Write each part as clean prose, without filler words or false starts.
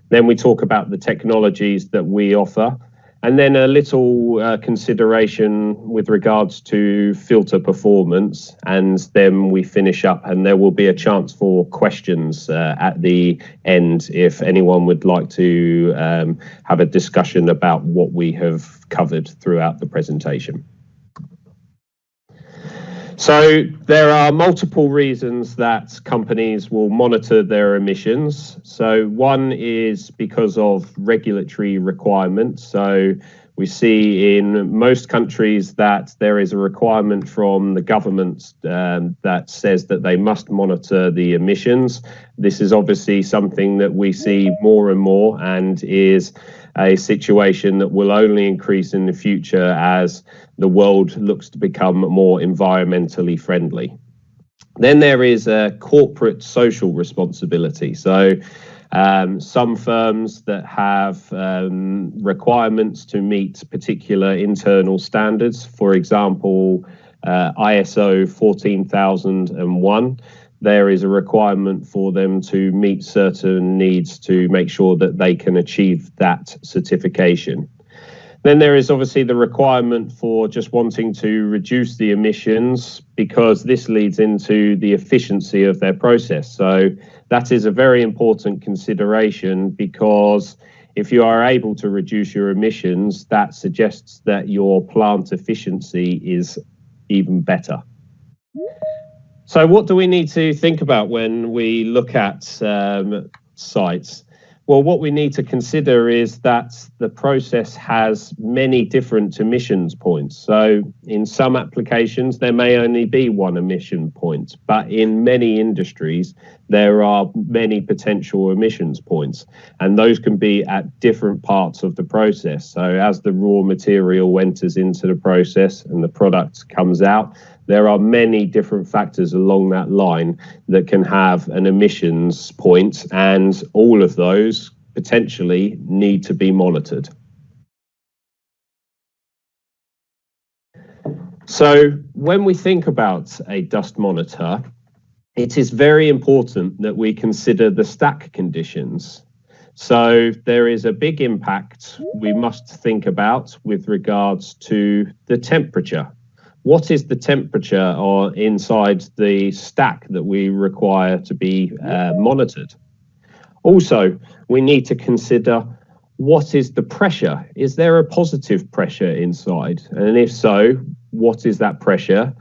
Then we talk about the technologies that we offer, and then a little consideration with regards to filter performance, and then we finish up, and there will be a chance for questions at the end if anyone would like to have a discussion about what we have covered throughout the presentation. So there are multiple reasons that companies will monitor their emissions. So one is because of regulatory requirements. So we see in most countries that there is a requirement from the government that says that they must monitor the emissions. This is obviously something that we see more and more, and is a situation that will only increase in the future as the world looks to become more environmentally friendly. Then there is a corporate social responsibility. So some firms that have requirements to meet particular internal standards, for example, ISO 14001, there is a requirement for them to meet certain needs to make sure that they can achieve that certification. Then there is obviously the requirement for just wanting to reduce the emissions, because this leads into the efficiency of their process. So that is a very important consideration, because if you are able to reduce your emissions, that suggests that your plant efficiency is even better. So what do we need to think about when we look at sites? Well, what we need to consider is that the process has many different emissions points. So in some applications, there may only be one emission point, but in many industries, there are many potential emissions points, and those can be at different parts of the process. So as the raw material enters into the process and the product comes out, there are many different factors along that line that can have an emissions point, and all of those potentially need to be monitored. So when we think about a dust monitor, it is very important that we consider the stack conditions. So there is a big impact we must think about with regards to the temperature. What is the temperature or inside the stack that we require to be monitored? Also, we need to consider, what is the pressure? Is there a positive pressure inside? And if so, what is that pressure?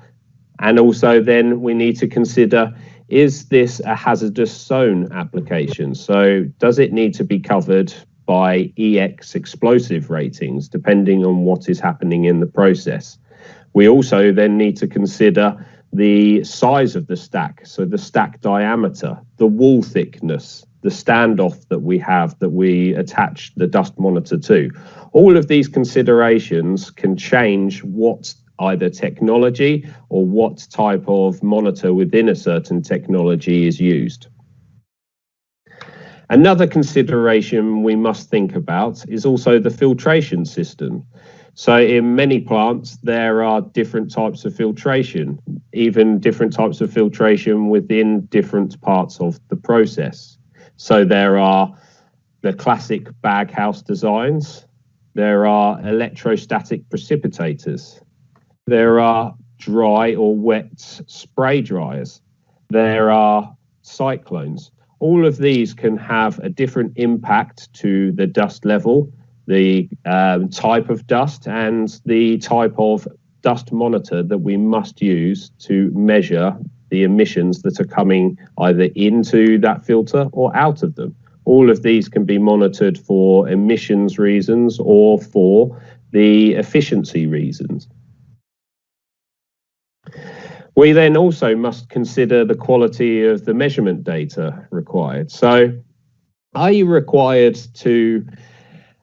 And also then we need to consider, is this a hazardous zone application? So does it need to be covered by EX explosive ratings, depending on what is happening in the process? We also then need to consider the size of the stack, so the stack diameter, the wall thickness, the standoff that we have that we attach the dust monitor to. All of these considerations can change what either technology or what type of monitor within a certain technology is used. Another consideration we must think about is also the filtration system. So in many plants, there are different types of filtration, even different types of filtration within different parts of the process. So there are the classic baghouse designs, there are electrostatic precipitators, there are dry or wet spray dryers, there are cyclones. All of these can have a different impact to the dust level, the type of dust, and the type of dust monitor that we must use to measure the emissions that are coming either into that filter or out of them. All of these can be monitored for emissions reasons or for the efficiency reasons. We then also must consider the quality of the measurement data required. So are you required to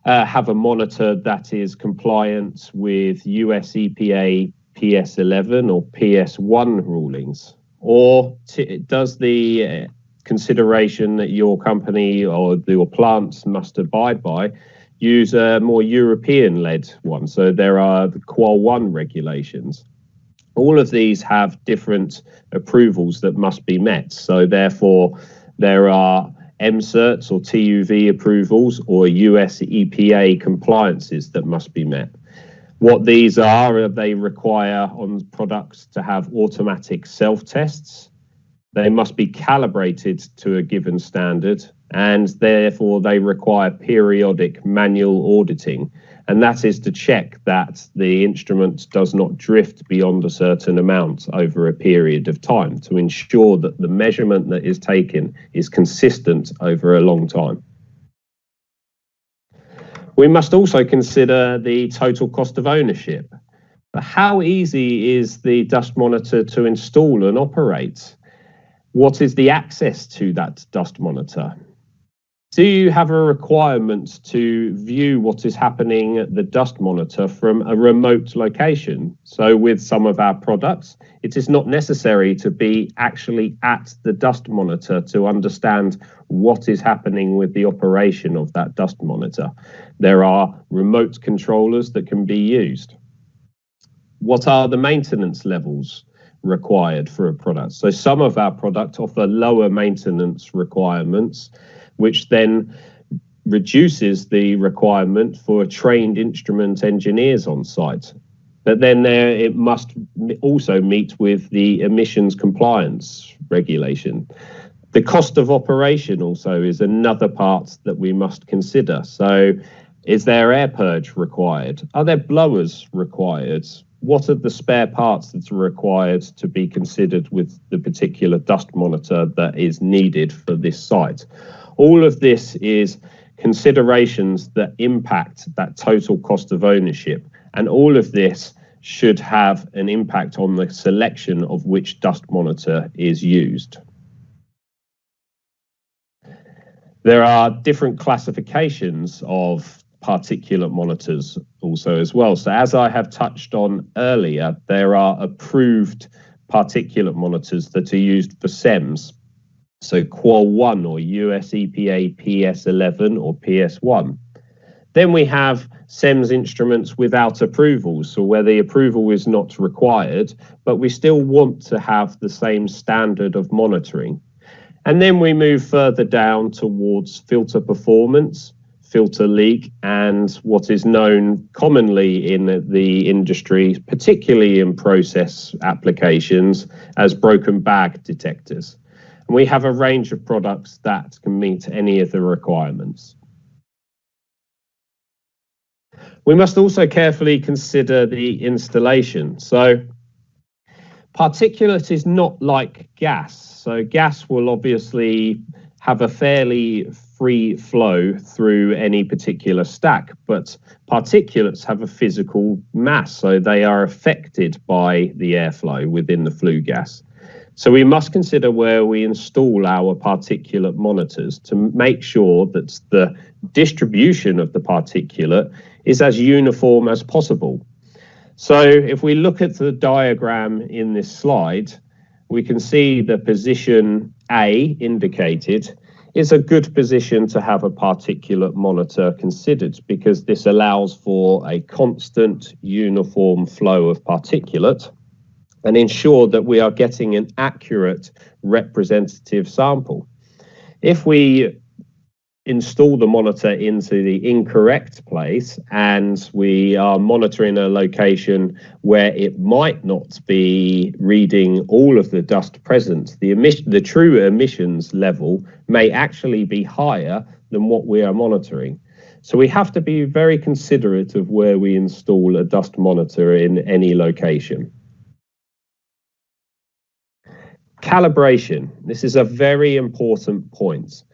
have a monitor that is compliant with US EPA PS11 or PS1 rulings? Or does the consideration that your company or your plants must abide by use a more European-led one? So there are the Qual 1 regulations. All of these have different approvals that must be met. So therefore, there are MCerts or TUV approvals or US EPA compliances that must be met. What these are they require on products to have automatic self-tests. They must be calibrated to a given standard, and therefore they require periodic manual auditing. And that is to check that the instrument does not drift beyond a certain amount over a period of time to ensure that the measurement that is taken is consistent over a long time. We must also consider the total cost of ownership. But how easy is the dust monitor to install and operate? What is the access to that dust monitor? Do you have a requirement to view what is happening at the dust monitor from a remote location? So with some of our products, it is not necessary to be actually at the dust monitor to understand what is happening with the operation of that dust monitor. There are remote controllers that can be used. What are the maintenance levels required for a product? So some of our products offer lower maintenance requirements, which then reduces the requirement for trained instrument engineers on site. But then it must also meet with the emissions compliance regulation. The cost of operation also is another part that we must consider. So is there air purge required? Are there blowers required? What are the spare parts that are required to be considered with the particular dust monitor that is needed for this site? All of this is considerations that impact that total cost of ownership, and all of this should have an impact on the selection of which dust monitor is used. There are different classifications of particulate monitors also as well. So as I have touched on earlier, there are approved particulate monitors that are used for CEMs. So Qual 1 or US EPA PS11 or PS1. Then we have CEMs instruments without approval, so where the approval is not required, but we still want to have the same standard of monitoring. And then we move further down towards filter performance, filter leak, and what is known commonly in the industry, particularly in process applications, as broken bag detectors. And we have a range of products that can meet any of the requirements. We must also carefully consider the installation. So particulate is not like gas. So gas will obviously have a fairly free flow through any particular stack, but particulates have a physical mass, so they are affected by the airflow within the flue gas. So we must consider where we install our particulate monitors to make sure that the distribution of the particulate is as uniform as possible. So if we look at the diagram in this slide, we can see the position A indicated is a good position to have a particulate monitor considered, because this allows for a constant uniform flow of particulate and ensure that we are getting an accurate representative sample. If we install the monitor into the incorrect place and we are monitoring a location where it might not be reading all of the dust present, the true emissions level may actually be higher than what we are monitoring. So we have to be very considerate of where we install a dust monitor in any location. Calibration. This is a very important point.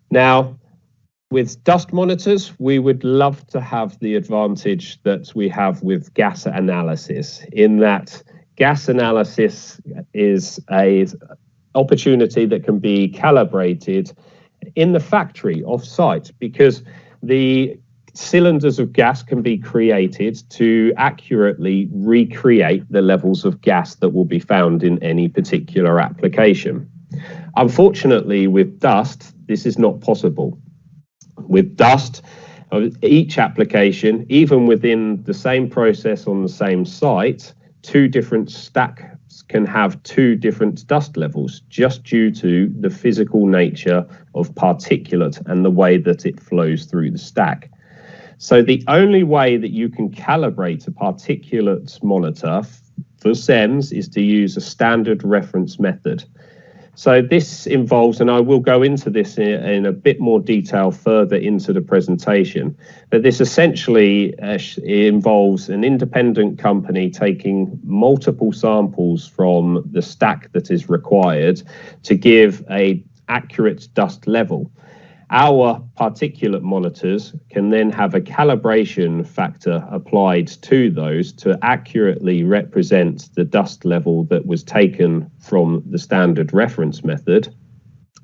Now, with dust monitors, we would love to have the advantage that we have with gas analysis, in that gas analysis is an opportunity that can be calibrated in the factory off-site, because the cylinders of gas can be created to accurately recreate the levels of gas that will be found in any particular application. Unfortunately, with dust, this is not possible. With dust, each application, even within the same process on the same site, two different stack can have two different dust levels just due to the physical nature of particulate and the way that it flows through the stack. So the only way that you can calibrate a particulate monitor for CEMs is to use a standard reference method. So this involves, and I will go into this in a bit more detail further into the presentation, but this essentially involves an independent company taking multiple samples from the stack that is required to give an accurate dust level. Our particulate monitors can then have a calibration factor applied to those to accurately represent the dust level that was taken from the standard reference method.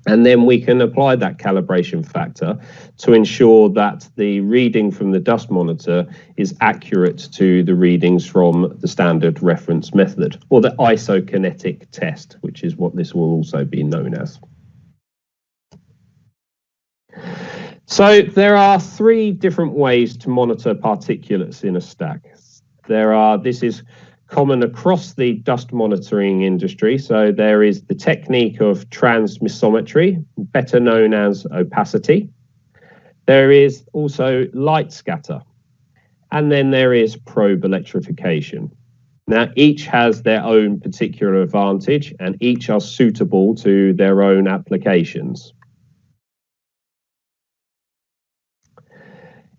And then we can apply that calibration factor to ensure that the reading from the dust monitor is accurate to the readings from the standard reference method, or the isokinetic test, which is what this will also be known as. So there are three different ways to monitor particulates in a stack. This is common across the dust monitoring industry. So there is the technique of transmissometry, better known as opacity. There is also light scatter. And then there is probe electrification. Now, each has their own particular advantage and each are suitable to their own applications.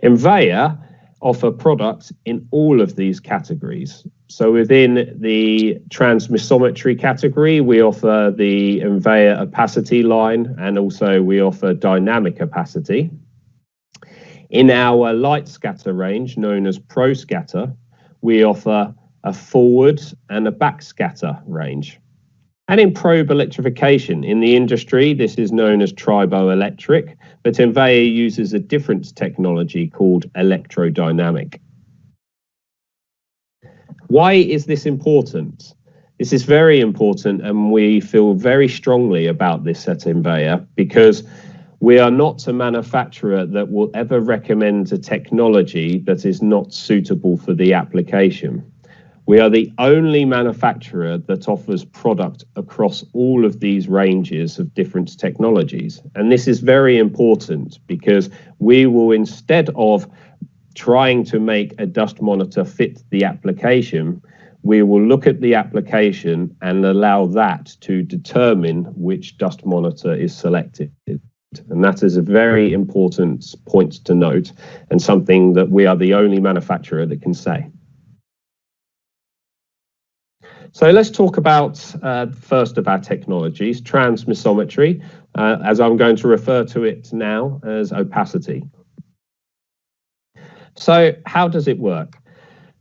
Envea offer products in all of these categories. So within the transmissometry category, we offer the Envea opacity line, and also we offer dynamic opacity. In our light scatter range, known as Pro Scatter, we offer a forward and a backscatter range. And in probe electrification, in the industry, this is known as triboelectric, but Envea uses a different technology called electrodynamic. Why is this important? This is very important, and we feel very strongly about this at Envea because we are not a manufacturer that will ever recommend a technology that is not suitable for the application. We are the only manufacturer that offers product across all of these ranges of different technologies. And this is very important because we will, instead of trying to make a dust monitor fit the application, we will look at the application and allow that to determine which dust monitor is selected. And that is a very important point to note, and something that we are the only manufacturer that can say. So let's talk about first of our technologies, transmissometry, as I'm going to refer to it now as opacity. So how does it work?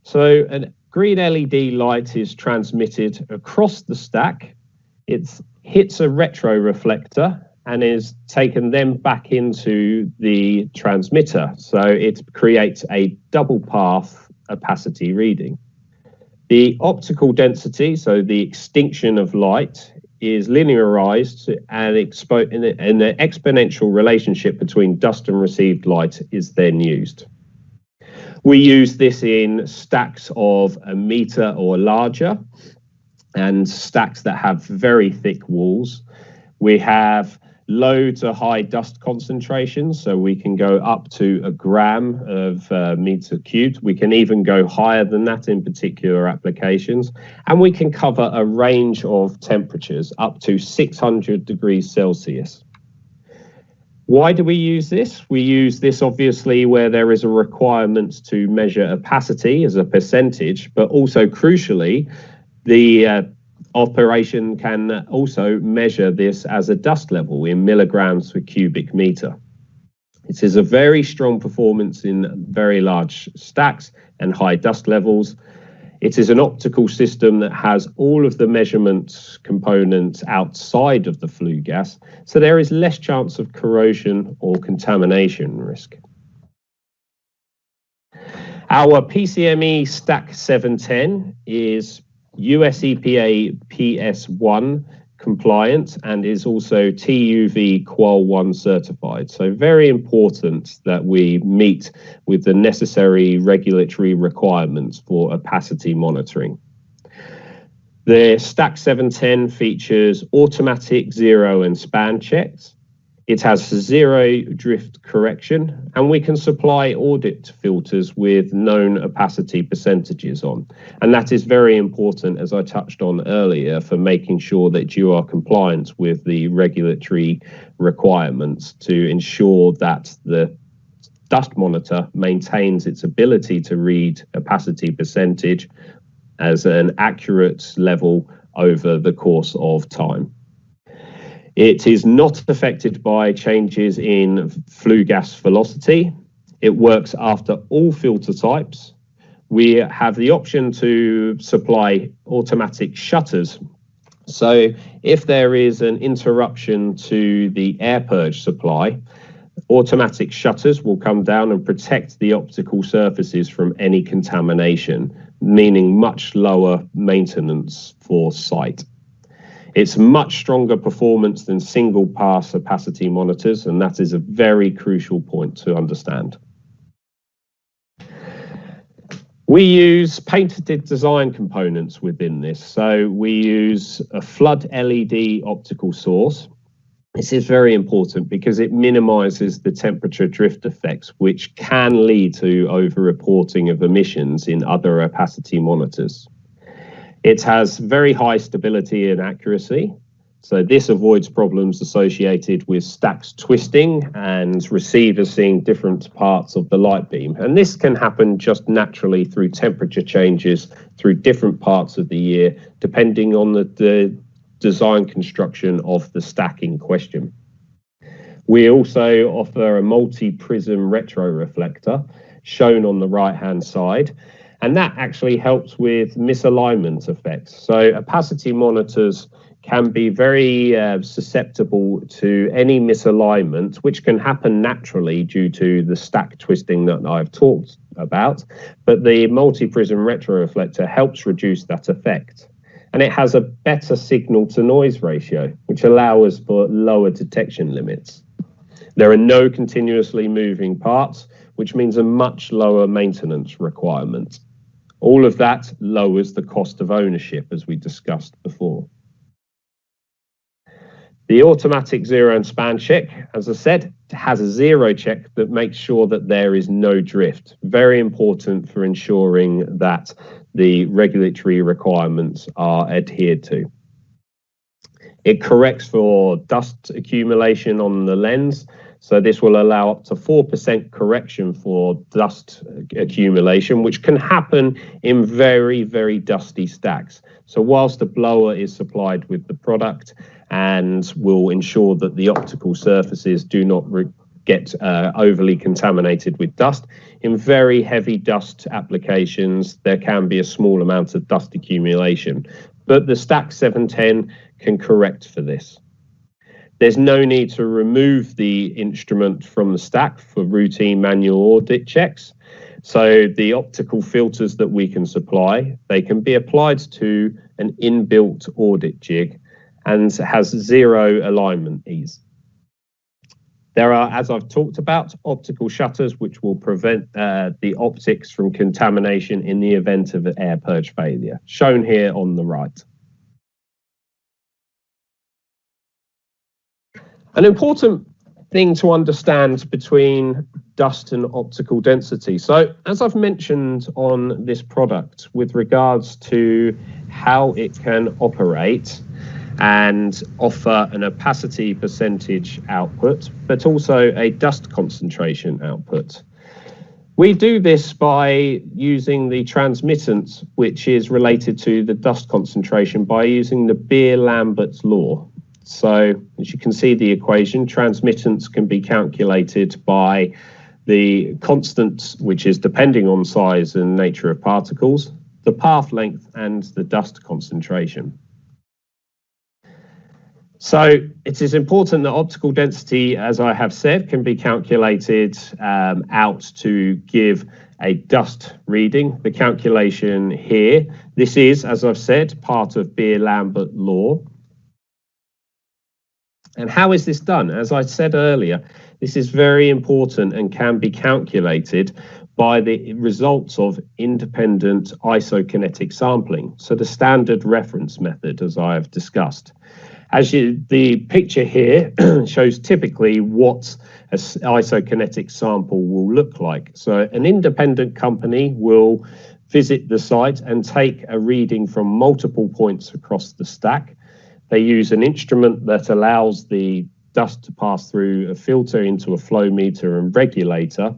So a green LED light is transmitted across the stack. It hits a retroreflector and is taken then back into the transmitter. So it creates a double path opacity reading. The optical density, so the extinction of light, is linearized, and an exponential relationship between dust and received light is then used. We use this in stacks of a meter or larger and stacks that have very thick walls. We have low to high dust concentrations, so we can go up to a gram of meter cubed. We can even go higher than that in particular applications, and we can cover a range of temperatures up to 600 degrees Celsius. Why do we use this? We use this obviously where there is a requirement to measure opacity as a percentage, but also crucially, the operation can also measure this as a dust level in milligrams per cubic meter. It is a very strong performance in very large stacks and high dust levels. It is an optical system that has all of the measurement components outside of the flue gas, so there is less chance of corrosion or contamination risk. Our PCME Stack 710 is US EPA PS1 compliant and is also TUV Qual 1 certified. So very important that we meet with the necessary regulatory requirements for opacity monitoring. The Stack 710 features automatic zero and span checks. It has zero drift correction, and we can supply audit filters with known opacity percentages on. And that is very important, as I touched on earlier, for making sure that you are compliant with the regulatory requirements to ensure that the dust monitor maintains its ability to read opacity percentage as an accurate level over the course of time. It is not affected by changes in flue gas velocity. It works after all filter types. We have the option to supply automatic shutters. So if there is an interruption to the air purge supply, automatic shutters will come down and protect the optical surfaces from any contamination, meaning much lower maintenance for site. It's much stronger performance than single pass opacity monitors, and that is a very crucial point to understand. We use patented design components within this. So we use a flood LED optical source. This is very important because it minimizes the temperature drift effects, which can lead to over-reporting of emissions in other opacity monitors. It has very high stability and accuracy. So this avoids problems associated with stacks twisting and receivers seeing different parts of the light beam. And this can happen just naturally through temperature changes through different parts of the year, depending on the design construction of the stack in question. We also offer a multi-prism retroreflector shown on the right-hand side, and that actually helps with misalignment effects. So opacity monitors can be very susceptible to any misalignment, which can happen naturally due to the stack twisting that I've talked about, but the multi-prism retroreflector helps reduce that effect. And it has a better signal to noise ratio, which allows for lower detection limits. There are no continuously moving parts, which means a much lower maintenance requirement. All of that lowers the cost of ownership, as we discussed before. The automatic zero and span check, as I said, has a zero check that makes sure that there is no drift. Very important for ensuring that the regulatory requirements are adhered to. It corrects for dust accumulation on the lens. So this will allow up to 4% correction for dust accumulation, which can happen in very, very dusty stacks. So whilst the blower is supplied with the product and will ensure that the optical surfaces do not get overly contaminated with dust, in very heavy dust applications, there can be a small amount of dust accumulation. But the Stack 710 can correct for this. There's no need to remove the instrument from the stack for routine manual audit checks. So the optical filters that we can supply, they can be applied to an inbuilt audit jig and has zero alignment ease. There are, as I've talked about, optical shutters which will prevent the optics from contamination in the event of an air purge failure, shown here on the right. An important thing to understand between dust and optical density. So as I've mentioned on this product with regards to how it can operate and offer an opacity percentage output, but also a dust concentration output. We do this by using the transmittance, which is related to the dust concentration, by using the Beer-Lambert's law. So as you can see the equation, transmittance can be calculated by the constant, which is depending on size and nature of particles, the path length and the dust concentration. So it is important that optical density, as I have said, can be calculated out to give a dust reading. The calculation here, this is, as I've said, part of Beer-Lambert law. And how is this done? As I said earlier, this is very important and can be calculated by the results of independent isokinetic sampling. So the standard reference method, as I have discussed. The picture here shows typically what an isokinetic sample will look like. So an independent company will visit the site and take a reading from multiple points across the stack. They use an instrument that allows the dust to pass through a filter into a flow meter and regulator.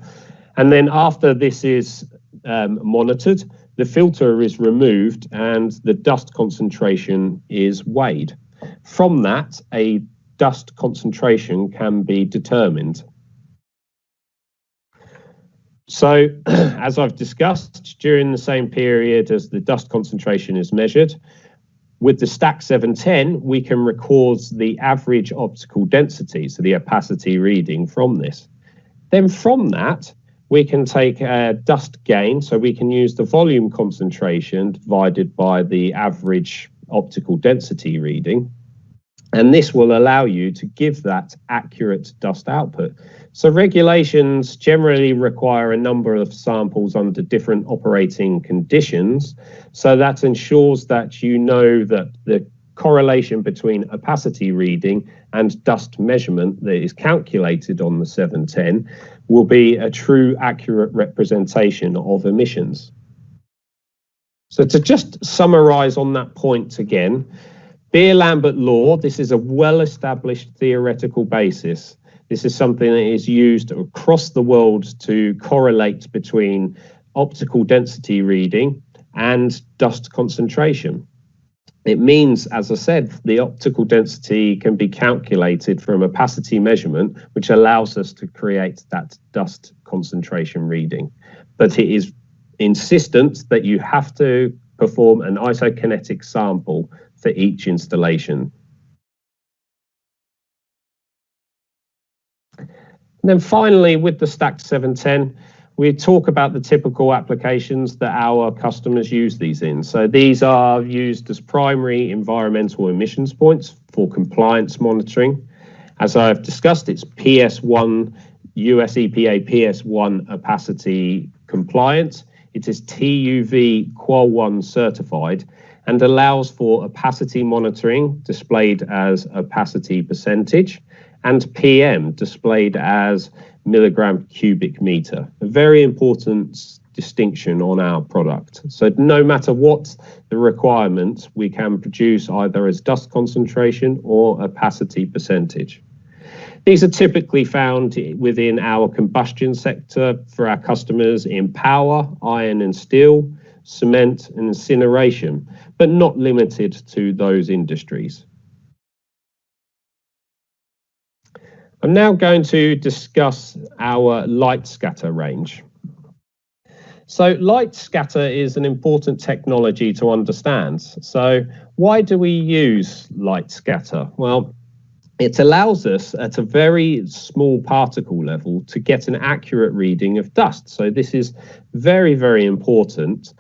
And then after this is monitored, the filter is removed and the dust concentration is weighed. From that, a dust concentration can be determined. So, as I've discussed, during the same period as the dust concentration is measured, with the stack 710, we can record the average optical density, so the opacity reading from this. Then from that, we can take a dust gain, so we can use the volume concentration divided by the average optical density reading. And this will allow you to give that accurate dust output. So regulations generally require a number of samples under different operating conditions. So that ensures that you know that the correlation between opacity reading and dust measurement that is calculated on the 710 will be a true accurate representation of emissions. So to just summarize on that point again, Beer-Lambert law, this is a well-established theoretical basis. This is something that is used across the world to correlate between optical density reading and dust concentration. It means, as I said, the optical density can be calculated from opacity measurement, which allows us to create that dust concentration reading. But it is insistent that you have to perform an isokinetic sample for each installation. And then finally, with the stacked 710, we talk about the typical applications that our customers use these in. So these are used as primary environmental emissions points for compliance monitoring. As I've discussed, it's PS1, US EPA PS1 opacity compliant. It is TUV Qual 1 certified and allows for opacity monitoring displayed as opacity percentage and PM displayed as milligram cubic meter. A very important distinction on our product. So no matter what the requirement, we can produce either as dust concentration or opacity percentage. These are typically found within our combustion sector for our customers in power, iron and steel, cement and incineration, but not limited to those industries. I'm now going to discuss our light scatter range. So light scatter is an important technology to understand. So why do we use light scatter? Well, it allows us at a very small particle level to get an accurate reading of dust. So this is very, very important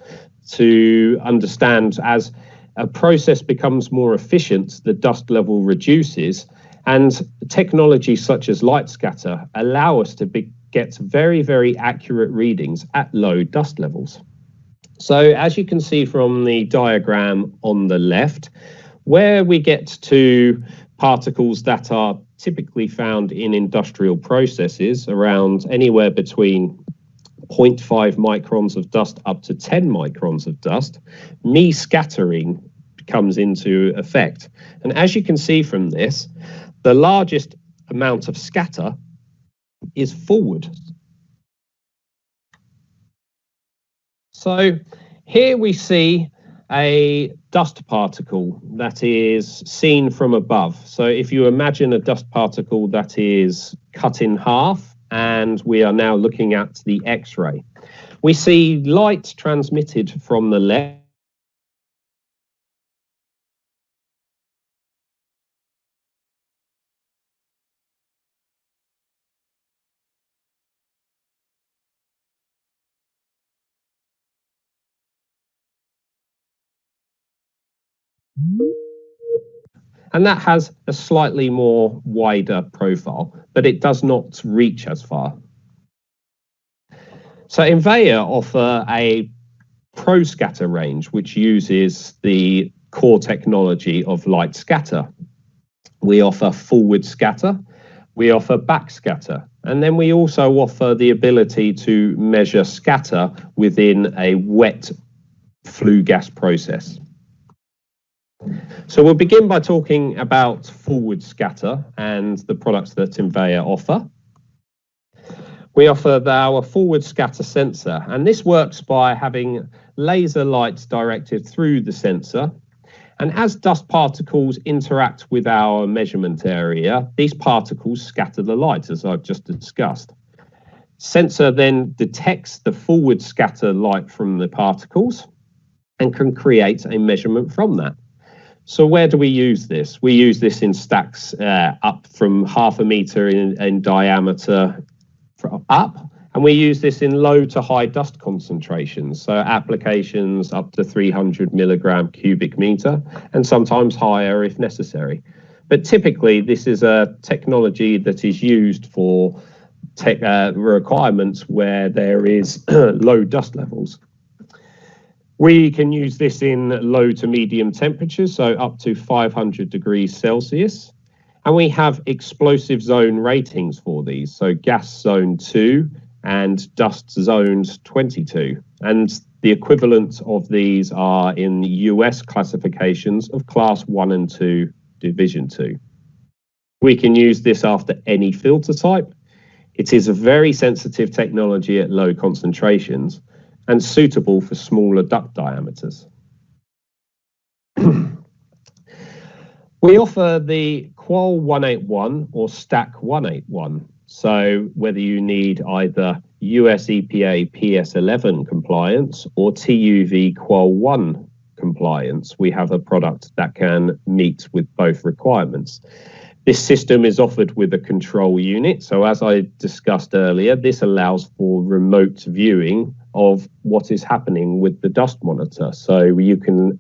to understand. As a process becomes more efficient, the dust level reduces, and technologies such as light scatter allow us to get very, very accurate readings at low dust levels. So as you can see from the diagram on the left, where we get to particles that are typically found in industrial processes around anywhere between 0.5 microns of dust up to 10 microns of dust, scattering comes into effect. And as you can see from this, the largest amount of scatter is forward. So here we see a dust particle that is seen from above. So if you imagine a dust particle that is cut in half, and we are now looking at the X-ray, we see light transmitted from the left . And that has a slightly more wider profile, but it does not reach as far. So Envaya offer a pro scatter range, which uses the core technology of light scatter. We offer forward scatter, we offer backscatter, and then we also offer the ability to measure scatter within a wet flue gas process. So we'll begin by talking about forward scatter and the products that Envaya offer. We offer our forward scatter sensor, and this works by having laser lights directed through the sensor. And as dust particles interact with our measurement area, these particles scatter the light, as I've just discussed. Sensor then detects the forward scatter light from the particles and can create a measurement from that. So where do we use this? We use this in stacks up from 0.5 meter in diameter up, and we use this in low to high dust concentrations, so applications up to 300 milligram cubic meter and sometimes higher if necessary. But typically this is a technology that is used for requirements where there is low dust levels. We can use this in low to medium temperatures, so up to 500 degrees Celsius. And we have explosive zone ratings for these, so gas zone 2 and dust zones 22. And the equivalent of these are in the US classifications of class 1 and 2, division 2. We can use this after any filter type. It is a very sensitive technology at low concentrations and suitable for smaller duct diameters. We offer the Qual 181 or Stack 181. So whether you need either US EPA PS11 compliance or TUV Qual 1 compliance, we have a product that can meet with both requirements. This system is offered with a control unit. So as I discussed earlier, this allows for remote viewing of what is happening with the dust monitor. So you can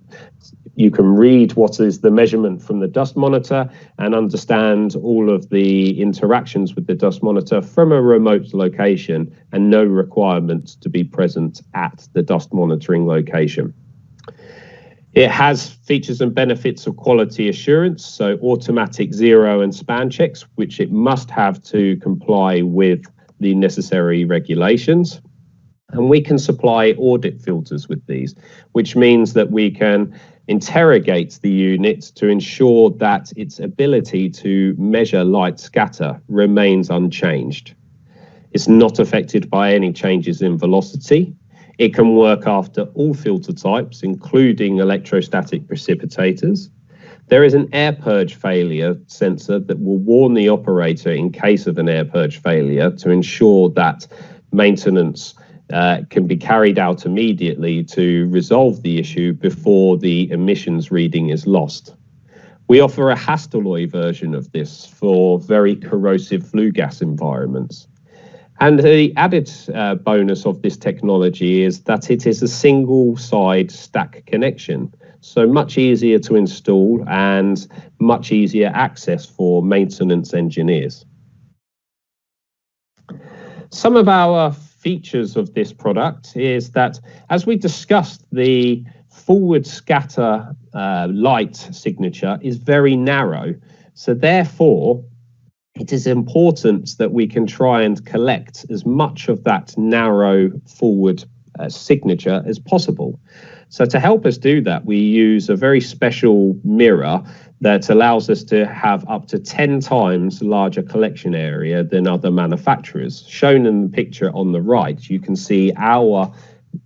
read what is the measurement from the dust monitor and understand all of the interactions with the dust monitor from a remote location and no requirement to be present at the dust monitoring location. It has features and benefits of quality assurance, so automatic zero and span checks, which it must have to comply with the necessary regulations. And we can supply audit filters with these, which means that we can interrogate the unit to ensure that its ability to measure light scatter remains unchanged. It's not affected by any changes in velocity. It can work after all filter types, including electrostatic precipitators. There is an air purge failure sensor that will warn the operator in case of an air purge failure to ensure that maintenance can be carried out immediately to resolve the issue before the emissions reading is lost. We offer a Hastelloy version of this for very corrosive flue gas environments. And the added bonus of this technology is that it is a single side stack connection, so much easier to install and much easier access for maintenance engineers. Some of our features of this product is that, as we discussed, the forward scatter light signature is very narrow. So therefore, it is important that we can try and collect as much of that narrow forward signature as possible. So to help us do that, we use a very special mirror that allows us to have up to 10 times larger collection area than other manufacturers. Shown in the picture on the right, you can see our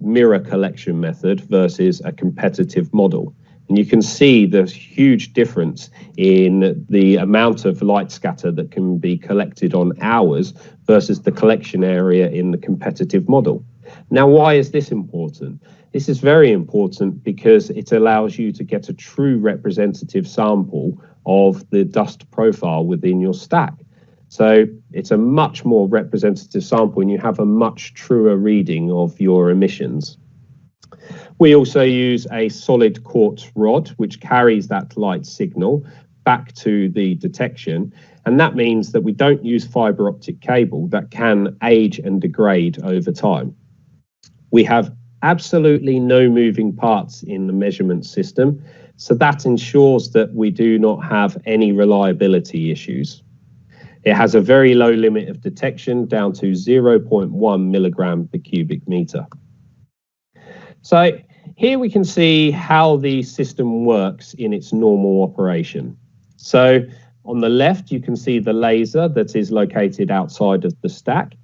mirror collection method versus a competitive model. And you can see the huge difference in the amount of light scatter that can be collected on ours versus the collection area in the competitive model. Now, why is this important? This is very important because it allows you to get a true representative sample of the dust profile within your stack. So it's a much more representative sample and you have a much truer reading of your emissions. We also use a solid quartz rod, which carries that light signal back to the detection. And that means that we don't use fiber optic cable that can age and degrade over time. We have absolutely no moving parts in the measurement system, so that ensures that we do not have any reliability issues. It has a very low limit of detection, down to 0.1 milligram per cubic meter. So here we can see how the system works in its normal operation. So on the left, you can see the laser that is located outside of the stack,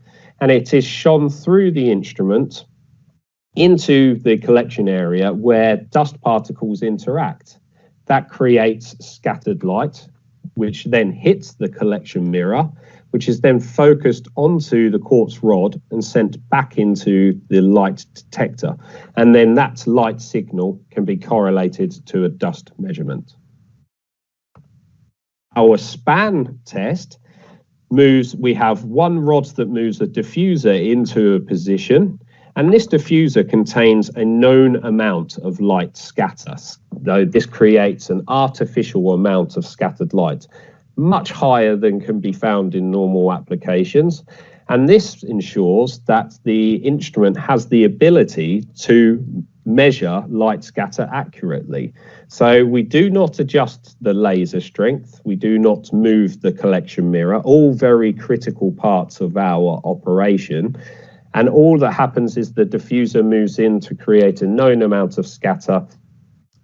and it is shone through the instrument into the collection area where dust particles interact. That creates scattered light, which then hits the collection mirror, which is then focused onto the quartz rod and sent back into the light detector. And then that light signal can be correlated to a dust measurement. Our span test moves, we have one rod that moves a diffuser into a position, and this diffuser contains a known amount of light scatter. Though this creates an artificial amount of scattered light, much higher than can be found in normal applications. And this ensures that the instrument has the ability to measure light scatter accurately. So we do not adjust the laser strength, we do not move the collection mirror, all very critical parts of our operation. And all that happens is the diffuser moves in to create a known amount of scatter,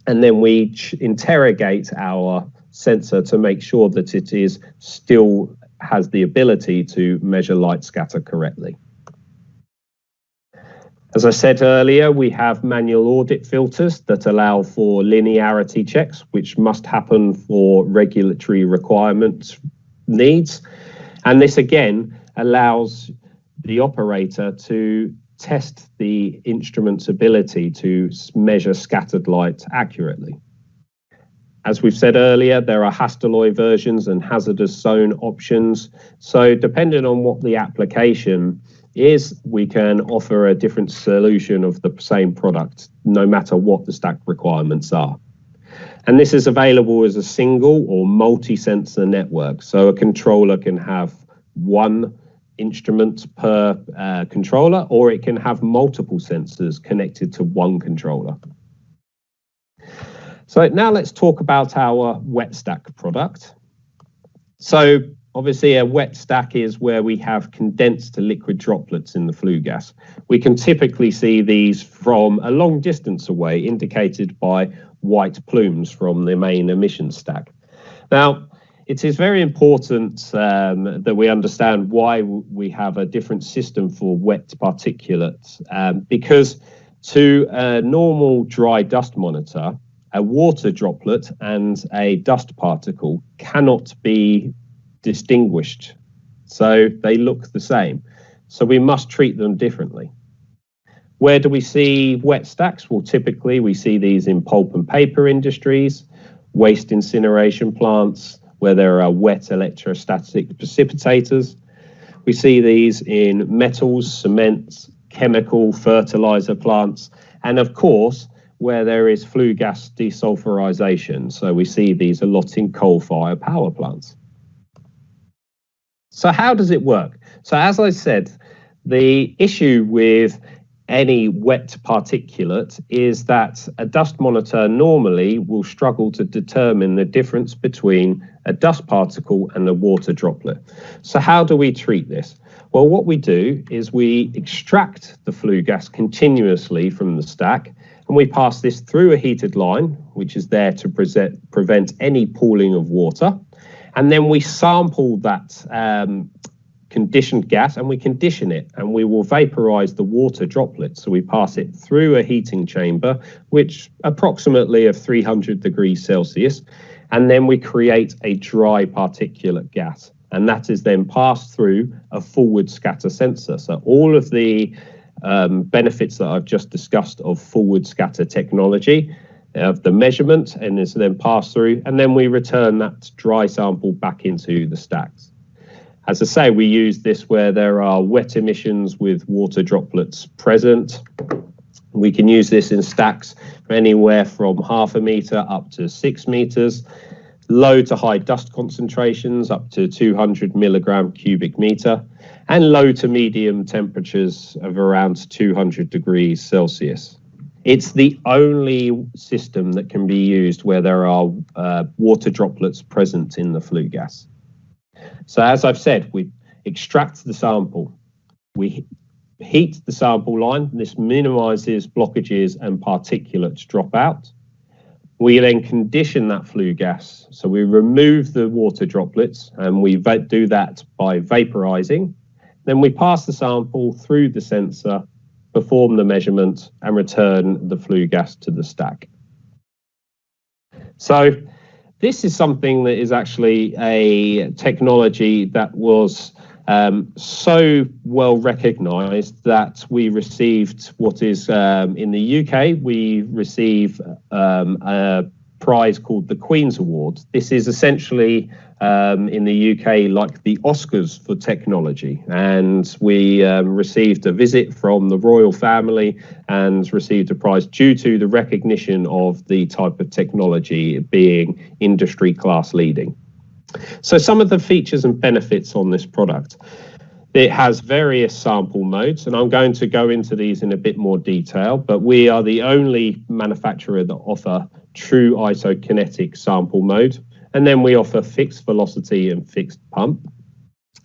and then we interrogate our sensor to make sure that it is still has the ability to measure light scatter correctly. As I said earlier, we have manual audit filters that allow for linearity checks, which must happen for regulatory requirements needs. And this again allows the operator to test the instrument's ability to measure scattered light accurately. As we've said earlier, there are Hastelloy versions and hazardous zone options. So depending on what the application is, we can offer a different solution of the same product, no matter what the stack requirements are. And this is available as a single or multi-sensor network. So a controller can have one instrument per controller, or it can have multiple sensors connected to one controller. So now let's talk about our wet stack product. So obviously a wet stack is where we have condensed liquid droplets in the flue gas. We can typically see these from a long distance away, indicated by white plumes from the main emission stack. Now, it is very important that we understand why we have a different system for wet particulates, because to a normal dry dust monitor, a water droplet and a dust particle cannot be distinguished. So they look the same. So we must treat them differently. Where do we see wet stacks? Well, typically we see these in pulp and paper industries, waste incineration plants, where there are wet electrostatic precipitators. We see these in metals, cements, chemical fertilizer plants, and of course, where there is flue gas desulfurization. So we see these a lot in coal-fired power plants. So how does it work? So as I said, the issue with any wet particulate is that a dust monitor normally will struggle to determine the difference between a dust particle and a water droplet. So how do we treat this? Well, what we do is we extract the flue gas continuously from the stack, and we pass this through a heated line, which is there to prevent any pooling of water. And then we sample that conditioned gas and we condition it, and we will vaporize the water droplets. So we pass it through a heating chamber, which approximately of 300 degrees Celsius, and then we create a dry particulate gas, and that is then passed through a forward scatter sensor. So all of the benefits that I've just discussed of forward scatter technology, of the measurement, and is then passed through, and then we return that dry sample back into the stacks. As I say, we use this where there are wet emissions with water droplets present. We can use this in stacks anywhere from 0.5 meter up to 6 meters, low to high dust concentrations up to 200 milligram cubic meter. and low to medium temperatures of around 200 degrees Celsius. It's the only system that can be used where there are water droplets present in the flue gas. So as I've said, we extract the sample, we heat the sample line. This minimises blockages and particulates drop out. We then condition that flue gas. So we remove the water droplets and we do that by vaporizing. Then we pass the sample through the sensor, perform the measurement and return the flue gas to the stack. So this is something that is actually a technology that was so well recognized that we received what is in the UK, we receive a prize called the Queen's Award. This is essentially in the UK like the Oscars for technology, and we received a visit from the royal family and received a prize due to the recognition of the type of technology being industry class leading. So some of the features and benefits on this product. It has various sample modes, and I'm going to go into these in a bit more detail, but we are the only manufacturer that offer true isokinetic sample mode. And then we offer fixed velocity and fixed pump.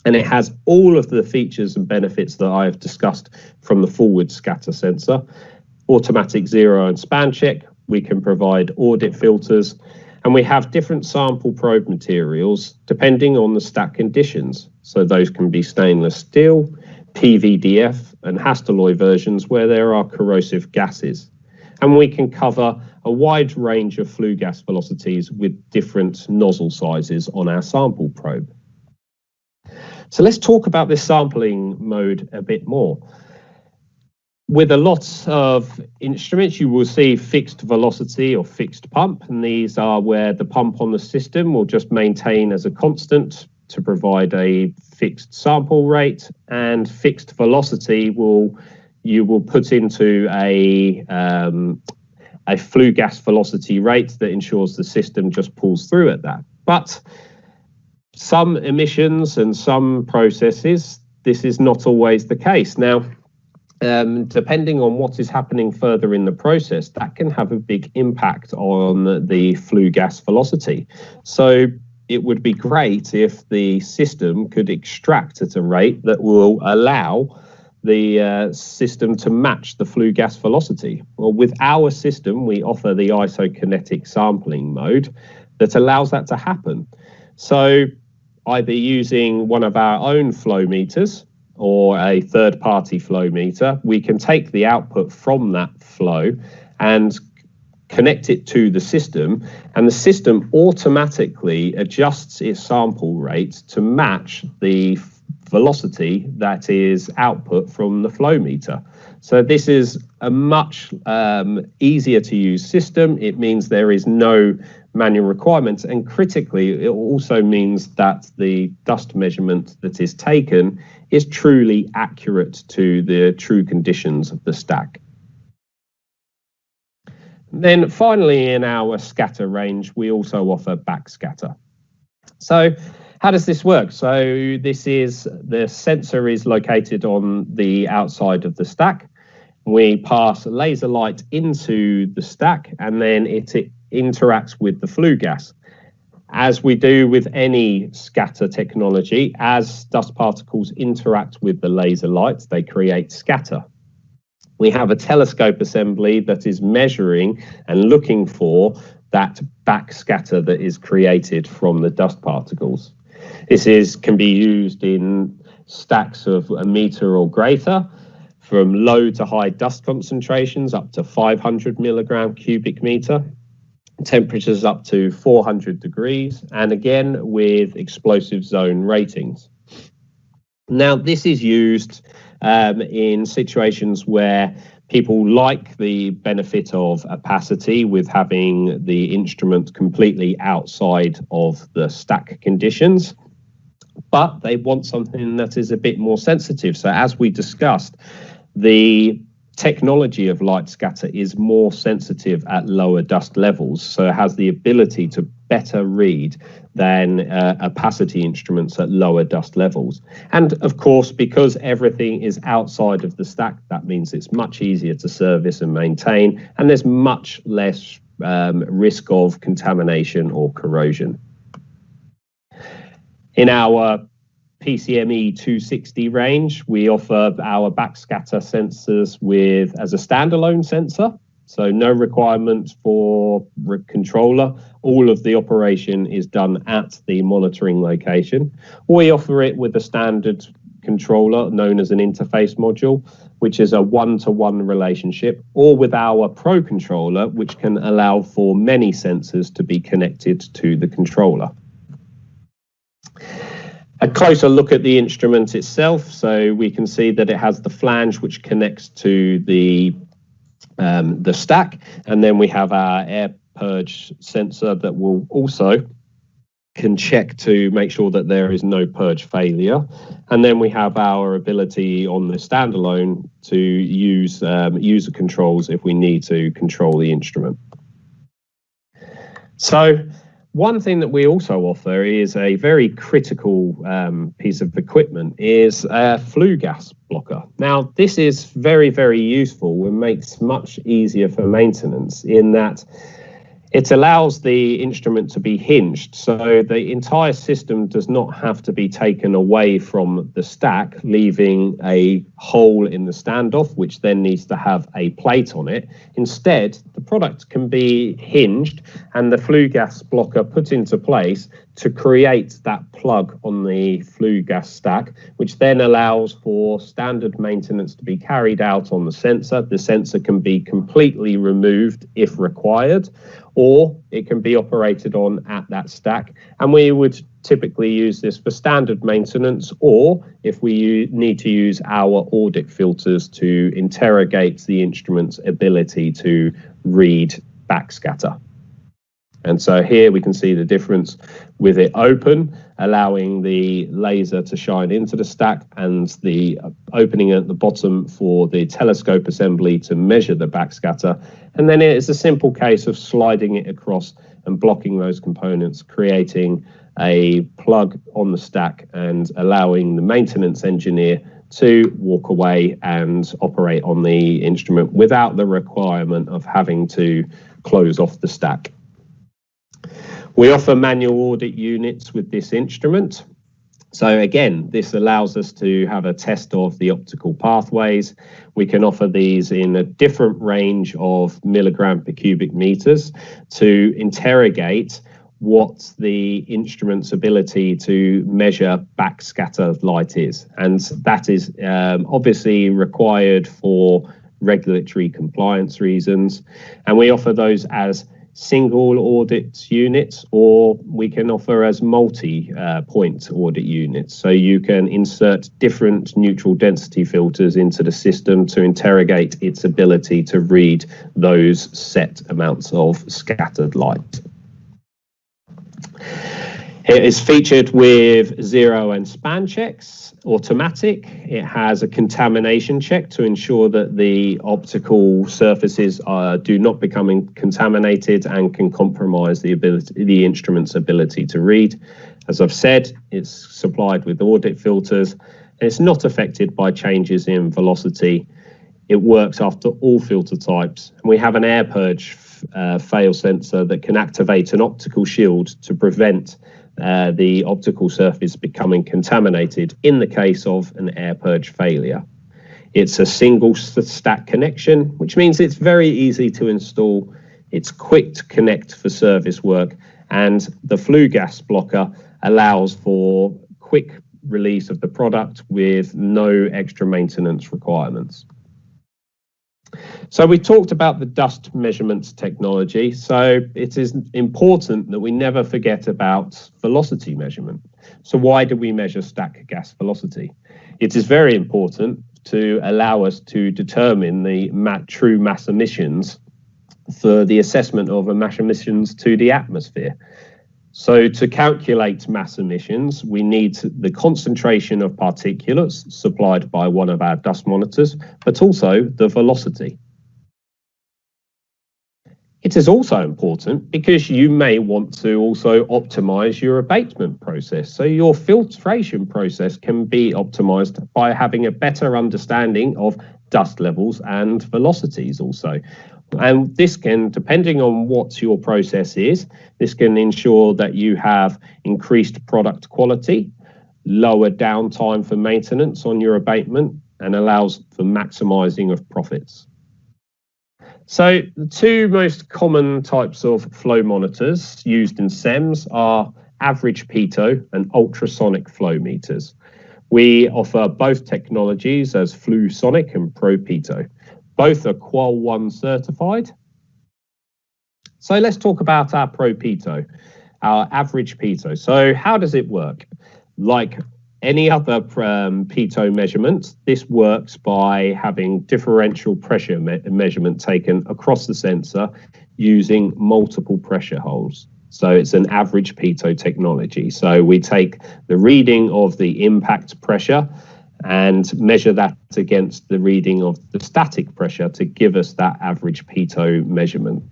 And it has all of the features and benefits that I've discussed from the forward scatter sensor. Automatic zero and span check. We can provide audit filters. And we have different sample probe materials depending on the stack conditions. So those can be stainless steel, PVDF and Hastelloy versions where there are corrosive gases. And we can cover a wide range of flue gas velocities with different nozzle sizes on our sample probe. So let's talk about this sampling mode a bit more. With a lot of instruments, you will see fixed velocity or fixed pump, and these are where the pump on the system will just maintain as a constant to provide a fixed sample rate, and fixed velocity you will put into a flue gas velocity rate that ensures the system just pulls through at that. But some emissions and some processes, this is not always the case. Now, depending on what is happening further in the process, that can have a big impact on the flue gas velocity. So it would be great if the system could extract at a rate that will allow the system to match the flue gas velocity. Well, with our system, we offer the isokinetic sampling mode that allows that to happen. So either using one of our own flow meters or a third-party flow meter, we can take the output from that flow and connect it to the system, and the system automatically adjusts its sample rate to match the velocity that is output from the flow meter. So this is a much easier to use system. It means there is no manual requirements, and critically, it also means that the dust measurement that is taken is truly accurate to the true conditions of the stack. Then finally, in our scatter range, we also offer backscatter. So how does this work? So this is, the sensor is located on the outside of the stack. We pass laser light into the stack, and then it interacts with the flue gas. As we do with any scatter technology, as dust particles interact with the laser light, they create scatter. We have a telescope assembly that is measuring and looking for that backscatter that is created from the dust particles. This can be used in stacks of a meter or greater, from low to high dust concentrations up to 500 milligram cubic meter, temperatures up to 400 degrees, and again with explosive zone ratings. Now, this is used in situations where people like the benefit of opacity with having the instrument completely outside of the stack conditions, but they want something that is a bit more sensitive. So as we discussed, the technology of light scatter is more sensitive at lower dust levels, so it has the ability to better read than opacity instruments at lower dust levels. And of course, because everything is outside of the stack, that means it's much easier to service and maintain, and there's much less risk of contamination or corrosion. In our PCME 260 range, we offer our backscatter sensors as a standalone sensor, so no requirement for controller. All of the operation is done at the monitoring location. We offer it with a standard controller known as an interface module, which is a one-to-one relationship, or with our Pro controller, which can allow for many sensors to be connected to the controller. A closer look at the instrument itself, so we can see that it has the flange which connects to the stack, and then we have our air purge sensor that will also can check to make sure that there is no purge failure, and then we have our ability on the standalone to use user controls if we need to control the instrument. So one thing that we also offer is a very critical piece of equipment is a flue gas blocker. Now, this is very, very useful and makes much easier for maintenance in that it allows the instrument to be hinged, so the entire system does not have to be taken away from the stack, leaving a hole in the standoff, which then needs to have a plate on it. Instead, the product can be hinged and the flue gas blocker put into place to create that plug on the flue gas stack, which then allows for standard maintenance to be carried out on the sensor. The sensor can be completely removed if required, or it can be operated on at that stack. And we would typically use this for standard maintenance, or if we need to use our audit filters to interrogate the instrument's ability to read backscatter. And so here we can see the difference with it open, allowing the laser to shine into the stack, and the opening at the bottom for the telescope assembly to measure the backscatter. And then it is a simple case of sliding it across and blocking those components, creating a plug on the stack and allowing the maintenance engineer to walk away and operate on the instrument without the requirement of having to close off the stack. We offer manual audit units with this instrument. So again, this allows us to have a test of the optical pathways. We can offer these in a different range of milligram per cubic meters to interrogate what the instrument's ability to measure backscatter light is. And that is obviously required for regulatory compliance reasons. And we offer those as single audit units, or we can offer as multi-point audit units. So you can insert different neutral density filters into the system to interrogate its ability to read those set amounts of scattered light. It is featured with zero and span checks, automatic. It has a contamination check to ensure that the optical surfaces do not become contaminated and can compromise the instrument's ability to read. As I've said, it's supplied with audit filters, and it's not affected by changes in velocity. It works after all filter types. And we have an air purge fail sensor that can activate an optical shield to prevent the optical surface becoming contaminated in the case of an air purge failure. It's a single stack connection, which means it's very easy to install. It's quick to connect for service work, and the flue gas blocker allows for quick release of the product with no extra maintenance requirements. So we talked about the dust measurements technology. So it is important that we never forget about velocity measurement. So why do we measure stack gas velocity? It is very important to allow us to determine the true mass emissions for the assessment of mass emissions to the atmosphere. So to calculate mass emissions, we need the concentration of particulates supplied by one of our dust monitors, but also the velocity. It is also important because you may want to also optimize your abatement process. So your filtration process can be optimized by having a better understanding of dust levels and velocities also. And this can, depending on what your process is, this can ensure that you have increased product quality, lower downtime for maintenance on your abatement, and allows for maximizing of profits. So the two most common types of flow monitors used in CEMs are average pitot and ultrasonic flow meters. We offer both technologies as Fluesonic and Pro Pitot. Both are Qual 1 certified. So let's talk about our Pro Pitot, our average pitot. So how does it work? Like any other pitot measurement, this works by having differential pressure measurement taken across the sensor using multiple pressure holes. So it's an average pitot technology. So we take the reading of the impact pressure and measure that against the reading of the static pressure to give us that average pitot measurement.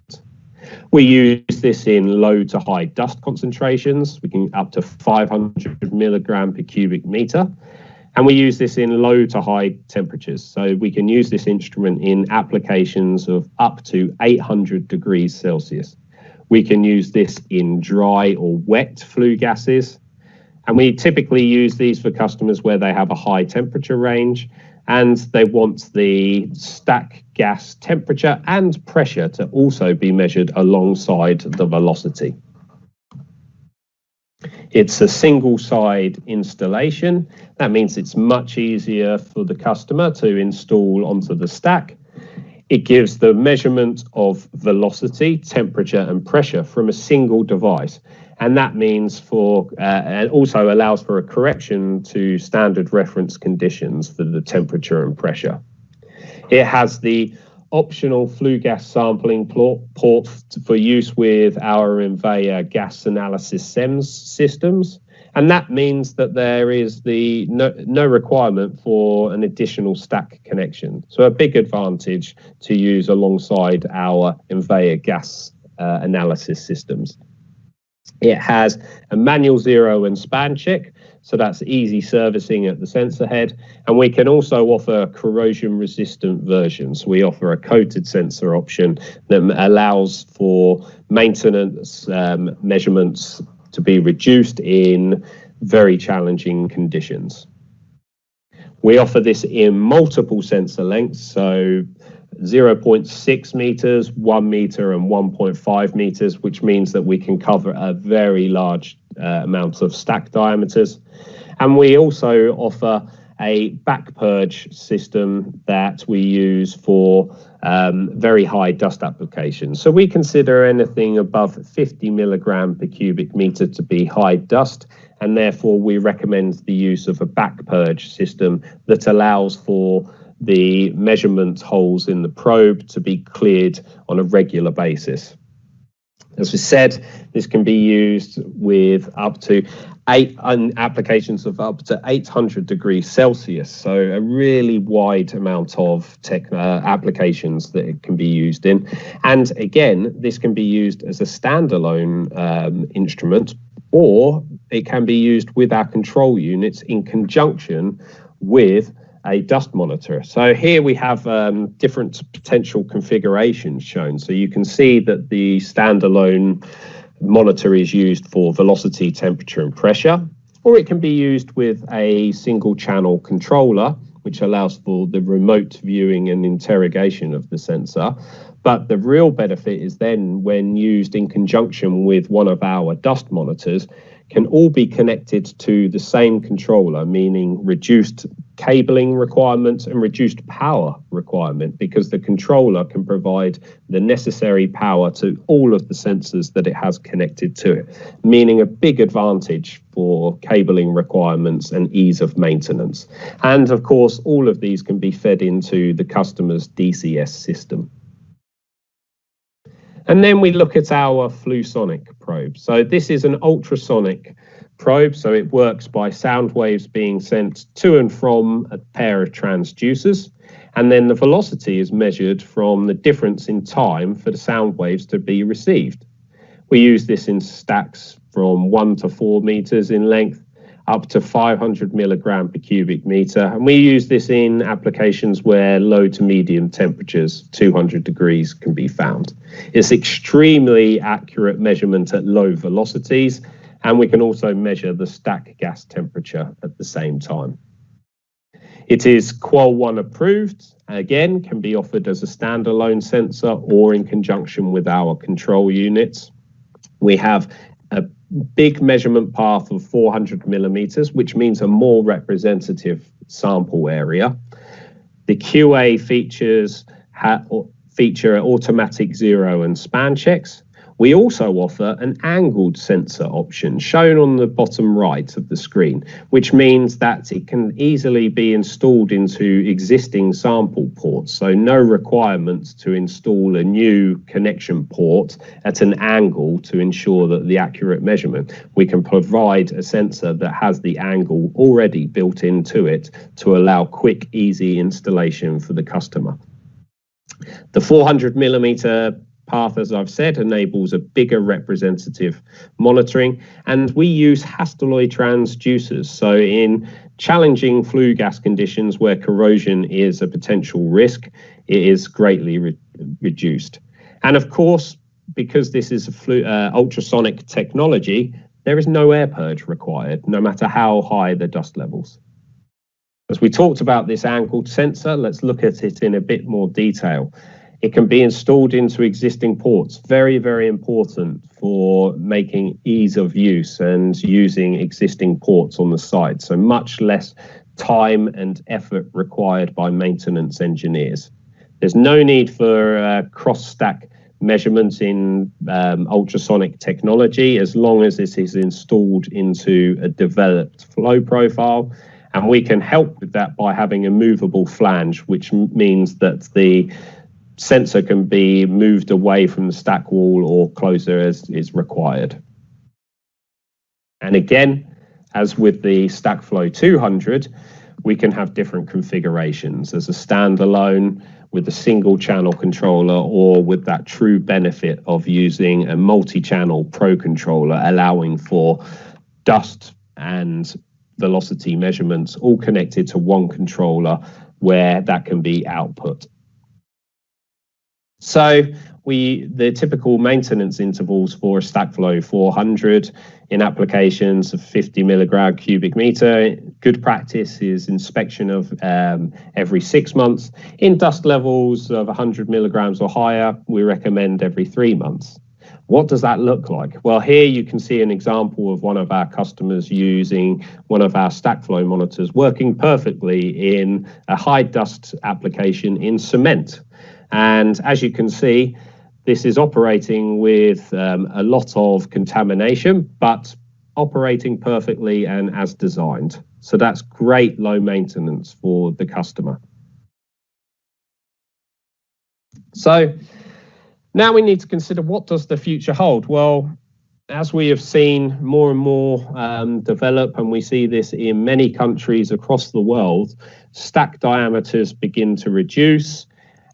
We use this in low to high dust concentrations. We can up to 500 milligram per cubic meter. And we use this in low to high temperatures. So we can use this instrument in applications of up to 800 degrees Celsius. We can use this in dry or wet flue gases. And we typically use these for customers where they have a high temperature range and they want the stack gas temperature and pressure to also be measured alongside the velocity. It's a single side installation. That means it's much easier for the customer to install onto the stack. It gives the measurement of velocity, temperature and pressure from a single device. And that means and also allows for a correction to standard reference conditions for the temperature and pressure. It has the optional flue gas sampling port for use with our Enveya gas analysis CEMs systems. And that means that there is no requirement for an additional stack connection. So a big advantage to use alongside our Enveya gas analysis systems. It has a manual zero and span check, so that's easy servicing at the sensor head. And we can also offer corrosion resistant versions. We offer a coated sensor option that allows for maintenance measurements to be reduced in very challenging conditions. We offer this in multiple sensor lengths, so 0.6 meters, 1 meter and 1.5 meters, which means that we can cover a very large amount of stack diameters. And we also offer a back purge system that we use for very high dust applications. So we consider anything above 50 milligram per cubic meter to be high dust, and therefore we recommend the use of a back purge system that allows for the measurement holes in the probe to be cleared on a regular basis. As we said, this can be used with up to applications of up to 800 degrees Celsius. So a really wide amount of applications that it can be used in. And again, this can be used as a standalone instrument, or it can be used with our control units in conjunction with a dust monitor. So here we have different potential configurations shown. So you can see that the standalone monitor is used for velocity, temperature and pressure, or it can be used with a single channel controller, which allows for the remote viewing and interrogation of the sensor. But the real benefit is then when used in conjunction with one of our dust monitors, can all be connected to the same controller, meaning reduced cabling requirements and reduced power requirement, because the controller can provide the necessary power to all of the sensors that it has connected to it, meaning a big advantage for cabling requirements and ease of maintenance. And of course, all of these can be fed into the customer's DCS system. And then we look at our Fluesonic probe. So this is an ultrasonic probe, so it works by sound waves being sent to and from a pair of transducers. And then the velocity is measured from the difference in time for the sound waves to be received. We use this in stacks from 1 to 4 meters in length, up to 500 milligram per cubic meter. And we use this in applications where low to medium temperatures, 200 degrees, can be found. It's extremely accurate measurement at low velocities, and we can also measure the stack gas temperature at the same time. It is Qual 1 approved, again, can be offered as a standalone sensor or in conjunction with our control units. We have a big measurement path of 400 millimeters, which means a more representative sample area. The QA feature automatic zero and span checks. We also offer an angled sensor option shown on the bottom right of the screen, which means that it can easily be installed into existing sample ports. So no requirement to install a new connection port at an angle to ensure that the accurate measurement. We can provide a sensor that has the angle already built into it to allow quick, easy installation for the customer. The 400 millimeter path, as I've said, enables a bigger representative monitoring, and we use Hastelloy transducers. So in challenging flue gas conditions where corrosion is a potential risk, it is greatly reduced. And of course, because this is ultrasonic technology, there is no air purge required, no matter how high the dust levels. As we talked about this angled sensor, let's look at it in a bit more detail. It can be installed into existing ports, very, very important for making ease of use and using existing ports on the site. So much less time and effort required by maintenance engineers. There's no need for cross-stack measurements in ultrasonic technology as long as this is installed into a developed flow profile. And we can help with that by having a movable flange, which means that the sensor can be moved away from the stack wall or closer as is required. And again, as with the StackFlow 200, we can have different configurations as a standalone with a single channel controller, or with that true benefit of using a multi-channel Pro controller, allowing for dust and velocity measurements all connected to one controller where that can be output. So the typical maintenance intervals for a StackFlow 400 in applications of 50 milligram cubic meter. Good practice is inspection of every 6 months. In dust levels of 100 milligrams or higher, we recommend every 3 months. What does that look like? Well, here you can see an example of one of our customers using one of our StackFlow monitors working perfectly in a high dust application in cement. And as you can see, this is operating with a lot of contamination, but operating perfectly and as designed. So that's great low maintenance for the customer. So now we need to consider, what does the future hold? Well, as we have seen more and more develop, and we see this in many countries across the world, stack diameters begin to reduce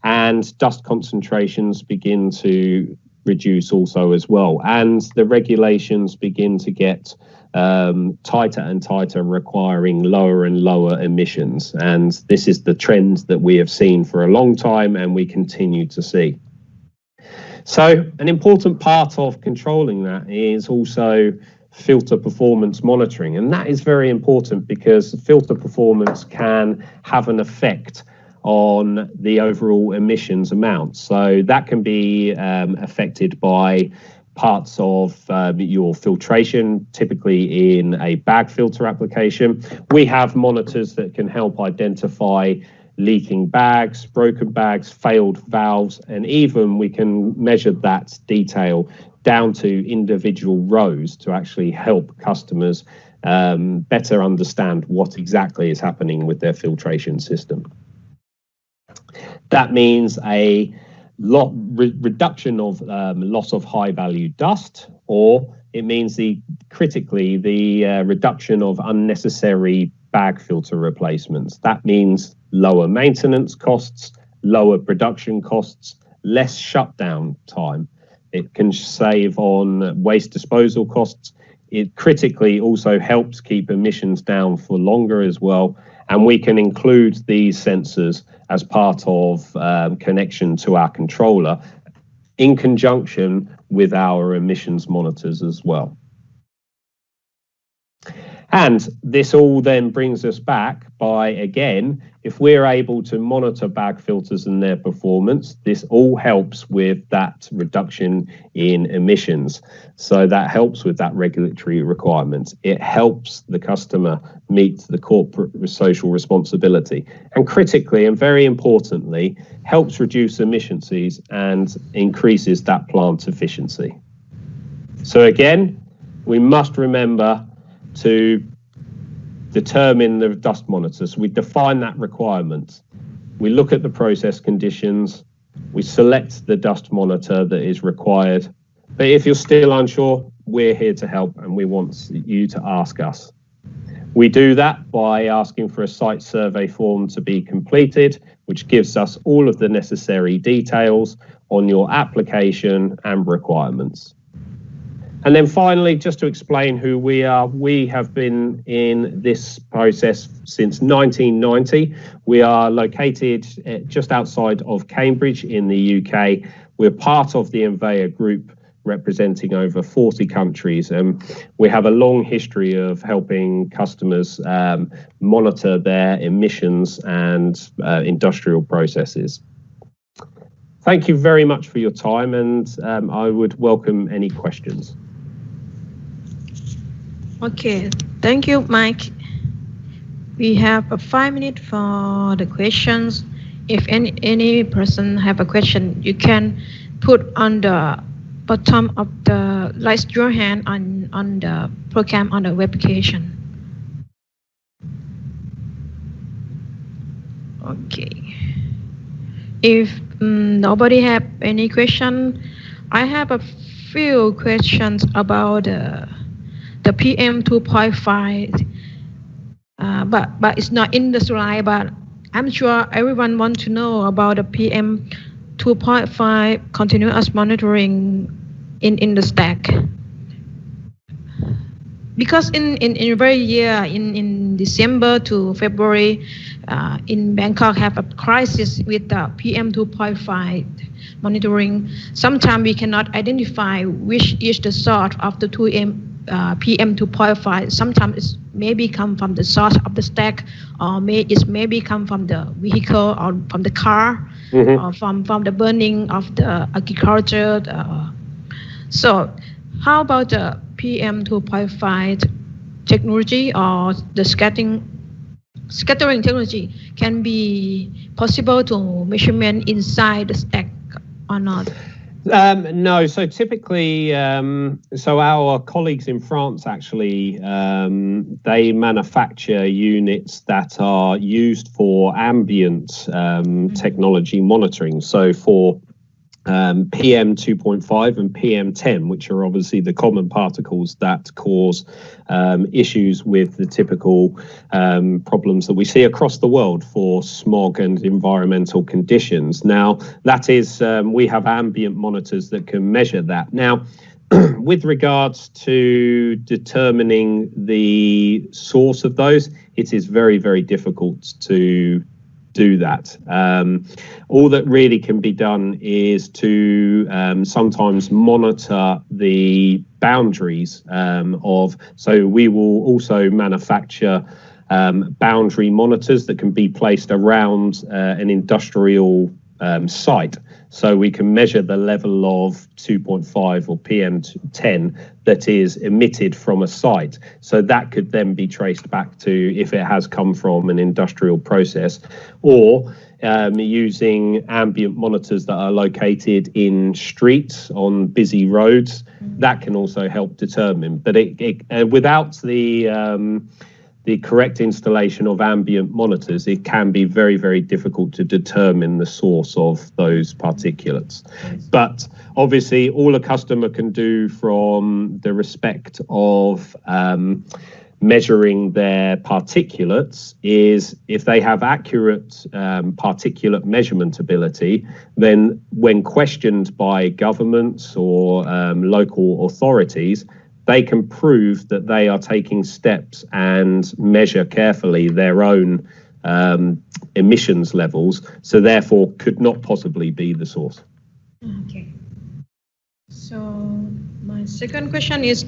and dust concentrations begin to reduce also as well. And the regulations begin to get tighter and tighter, requiring lower and lower emissions. And this is the trend that we have seen for a long time and we continue to see. So an important part of controlling that is also filter performance monitoring. And that is very important because filter performance can have an effect on the overall emissions amount. So that can be affected by parts of your filtration, typically in a bag filter application. We have monitors that can help identify leaking bags, broken bags, failed valves, and even we can measure that detail down to individual rows to actually help customers better understand what exactly is happening with their filtration system. That means a reduction of loss of high value dust, or it means critically the reduction of unnecessary bag filter replacements. That means lower maintenance costs, lower production costs, less shutdown time. It can save on waste disposal costs. It critically also helps keep emissions down for longer as well. And we can include these sensors as part of connection to our controller in conjunction with our emissions monitors as well. And this all then brings us back by, again, if we're able to monitor bag filters and their performance, this all helps with that reduction in emissions. So that helps with that regulatory requirement. It helps the customer meet the corporate social responsibility. And critically, and very importantly, helps reduce emissions and increases that plant efficiency. So again, we must remember to determine the dust monitor. So we define that requirement. We look at the process conditions. We select the dust monitor that is required. But if you're still unsure, we're here to help and we want you to ask us. We do that by asking for a site survey form to be completed, which gives us all of the necessary details on your application and requirements. And then finally, just to explain who we are, we have been in this process since 1990. We are located just outside of Cambridge in the UK. We're part of the Envea group representing over 40 countries. And we have a long history of helping customers monitor their emissions and industrial processes. Thank you very much for your time, and I would welcome any questions. Okay, thank you, Mike. We have 5 minutes for the questions. If any person have a question, you can put on the bottom of the raise your hand on the program on the web application. Okay. If nobody have any question, I have a few questions about the PM 2.5, but it's not in the slide, but I'm sure everyone wants to know about the PM 2.5 continuous monitoring in the stack. Because in every year, in December to February, in Bangkok have a crisis with the PM 2.5 monitoring. Sometimes we cannot identify which is the source of the PM 2.5. Sometimes it maybe come from the source of the stack, or it maybe come from the vehicle or from the car, or from the burning of the agriculture. So how about the PM 2.5 technology or the scattering technology can be possible to measurement inside the stack or not? No, so typically, so our colleagues in France actually, they manufacture units that are used for ambient technology monitoring. So for PM 2.5 and PM 10, which are obviously the common particles that cause issues with the typical problems that we see across the world for smog and environmental conditions. Now, that is, we have ambient monitors that can measure that. Now, with regards to determining the source of those, it is very, very difficult to do that. All that really can be done is to sometimes monitor the boundaries so we will also manufacture boundary monitors that can be placed around an industrial site, so we can measure the level of 2.5 or PM10 that is emitted from a site. So that could then be traced back to if it has come from an industrial process, or using ambient monitors that are located in streets on busy roads. That can also help determine. But without the correct installation of ambient monitors, it can be very, very difficult to determine the source of those particulates. But obviously, all a customer can do from the respect of measuring their particulates is if they have accurate particulate measurement ability, then when questioned by governments or local authorities, they can prove that they are taking steps and measure carefully their own emissions levels, so therefore could not possibly be the source. Okay. So my second question is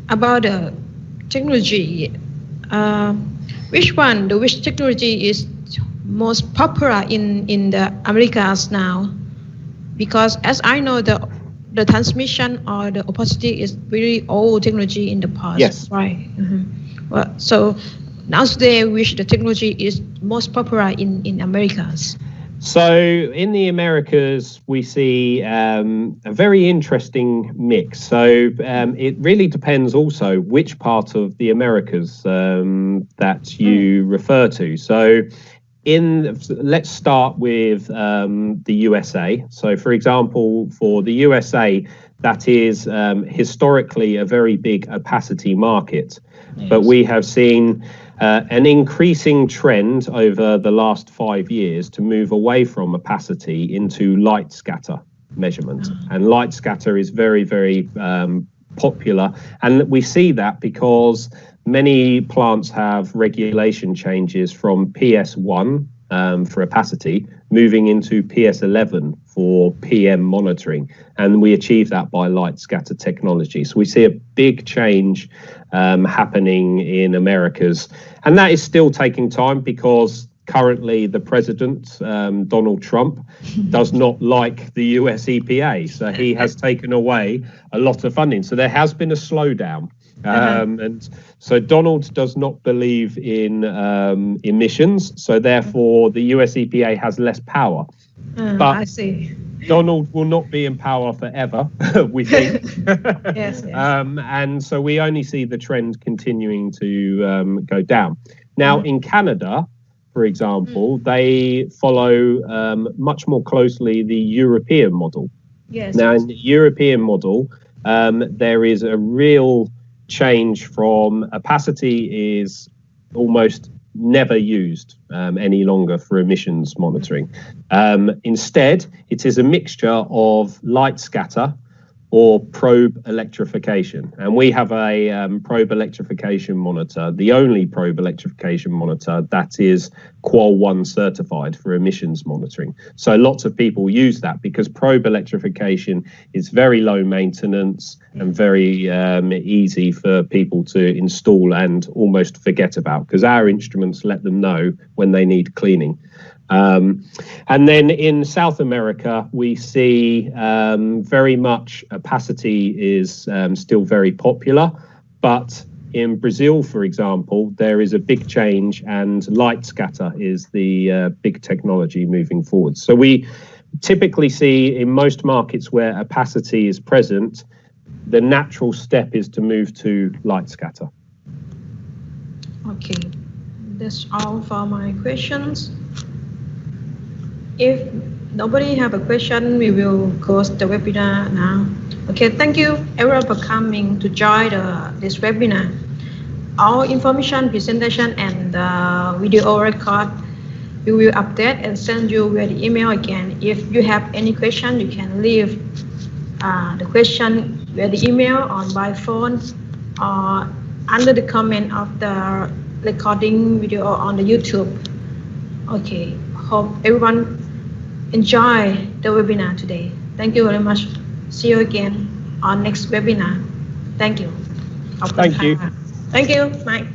about the technology. Which technology is most popular in the Americas now? Because as I know, the transmission or the opacity is very old technology in the past. Yes. Right. Well, so now today, which the technology is most popular in Americas? So in the Americas, we see a very interesting mix. So it really depends also which part of the Americas that you refer to. So let's start with the USA. So for example, for the USA, that is historically a very big opacity market. Yes. But we have seen an increasing trend over the last 5 years to move away from opacity into light scatter measurement. And light scatter is very, very popular. And we see that because many plants have regulation changes from PS1 for opacity, moving into PS11 for PM monitoring. And we achieve that by light scatter technology. So we see a big change happening in Americas. And that is still taking time because currently the president, Donald Trump, does not like the US EPA. So he has taken away a lot of funding. So there has been a slowdown. And so Donald does not believe in emissions. So therefore, the US EPA has less power. But I see. Donald will not be in power forever, we think. Yes. And so we only see the trend continuing to go down. Now, in Canada, for example, they follow much more closely the European model. Yes. Now, in the European model, there is a real change from opacity is almost never used any longer for emissions monitoring. Instead, it is a mixture of light scatter or probe electrification. And we have a probe electrification monitor, the only probe electrification monitor that is Qual 1 certified for emissions monitoring. So lots of people use that because probe electrification is very low maintenance and very easy for people to install and almost forget about, because our instruments let them know when they need cleaning. And then in South America, we see very much opacity is still very popular, but in Brazil, for example, there is a big change and light scatter is the big technology moving forward. So we typically see in most markets where opacity is present, the natural step is to move to light scatter. Okay, that's all for my questions. If nobody have a question, we will close the webinar now. Okay, thank you everyone for coming to join this webinar. All information, presentation, and video record, we will update and send you via the email again. If you have any question, you can leave the question via the email or by phone or under the comment of the recording video on the YouTube. Okay, hope everyone enjoy the webinar today. Thank you very much. See you again on next webinar. Thank you. Thank you. Thank you, Mike.